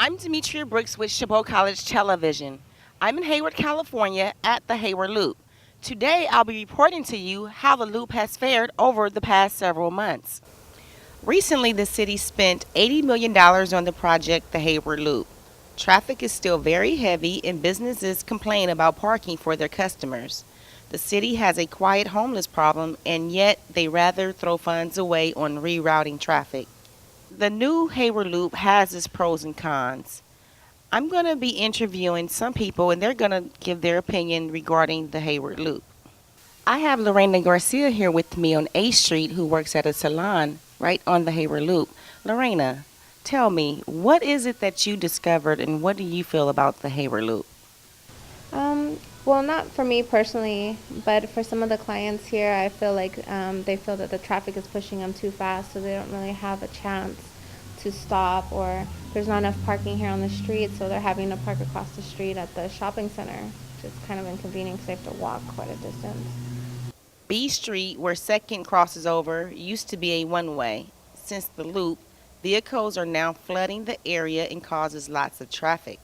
I'm Demetria Brooks with Chabot College Television. I'm in Hayward, California at the Hayward Loop. Today I'll be reporting to you how the Loop has fared over the past several months. Recently, the city spent $80 million on the project, the Hayward Loop. Traffic is still very heavy and businesses complain about parking for their customers. The city has a quiet homeless problem and yet they rather throw funds away on rerouting traffic. The new Hayward Loop has its pros and cons. I'm going to be interviewing some people and they're going to give their opinion regarding the Hayward Loop. I have Lorena Garcia here with me on A Street who works at a salon right on the Hayward Loop. Lorena, tell me, what is it that you discovered and what do you feel about the Hayward Loop? Well, not for me personally, but for some of the clients here, I feel like they feel that the traffic is pushing them too fast, so they don't really have a chance to stop, or there's not enough parking here on the street, so they're having to park across the street at the shopping center, which is kind of inconvenient because they have to walk quite a distance. B Street, where Second crosses over, used to be a one-way. Since the loop, vehicles are now flooding the area and causes lots of traffic.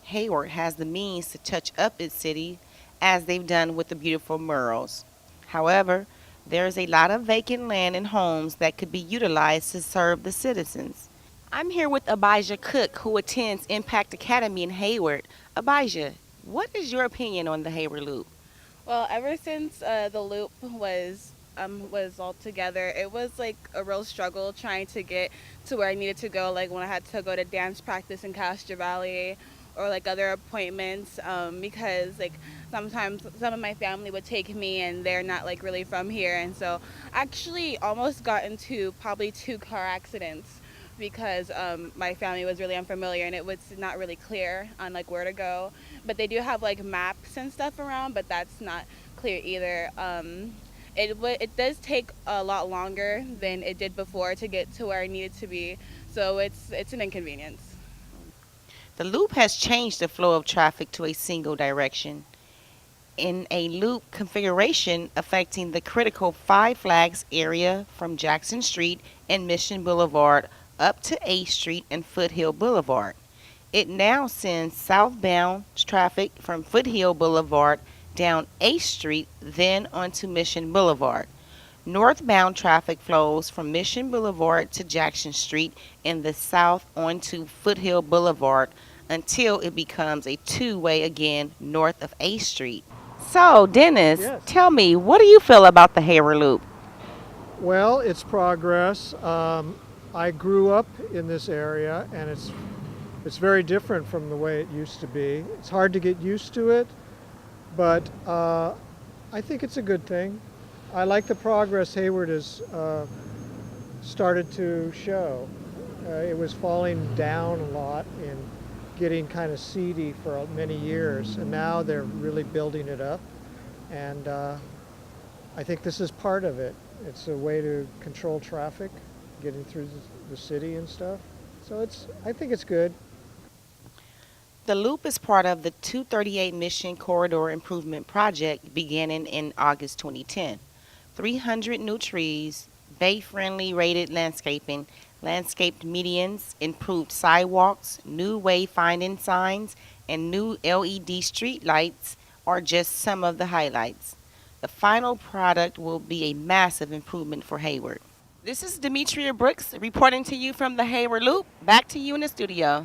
Hayward has the means to touch up its city as they've done with the beautiful murals. However, there's a lot of vacant land and homes that could be utilized to serve the citizens. I'm here with Abijah Cook, who attends Impact Academy in Hayward. Abijah, what is your opinion on the Hayward Loop? Well, ever since the loop was all together, it was like a real struggle trying to get to where I needed to go. Like when I had to go to dance practice in Castro Valley, or like other appointments, because like sometimes some of my family would take me and they're not like really from here, and so I actually almost got into probably 2 car accidents because my family was really unfamiliar and it was not really clear on like where to go. But they do have like maps and stuff around, but that's not clear either. It does take a lot longer than it did before to get to where I needed to be, so it's an inconvenience. The loop has changed the flow of traffic to a single direction in a loop configuration affecting the critical Five Flags area from Jackson Street and Mission Boulevard up to A Street and Foothill Boulevard. It now sends southbound traffic from Foothill Boulevard down A Street, then onto Mission Boulevard. Northbound traffic flows from Mission Boulevard to Jackson Street in the south onto Foothill Boulevard until it becomes a two-way again north of A Street. So, Dennis, Yes. tell me, what do you feel about the Hayward Loop? Well, it's progress. I grew up in this area, and it's very different from the way it used to be. It's hard to get used to it, but I think it's a good thing. I like the progress Hayward has started to show. It was falling down a lot and getting kind of seedy for many years, and now they're really building it up. And I think this is part of it. It's a way to control traffic, getting through the city and stuff. So I think it's good. The loop is part of the 238 Mission Corridor Improvement Project beginning in August 2010. 300 new trees, bay-friendly rated landscaping, landscaped medians, improved sidewalks, new wayfinding signs, and new LED street lights are just some of the highlights. The final product will be a massive improvement for Hayward. This is Demetria Brooks reporting to you from the Hayward Loop. Back to you in the studio.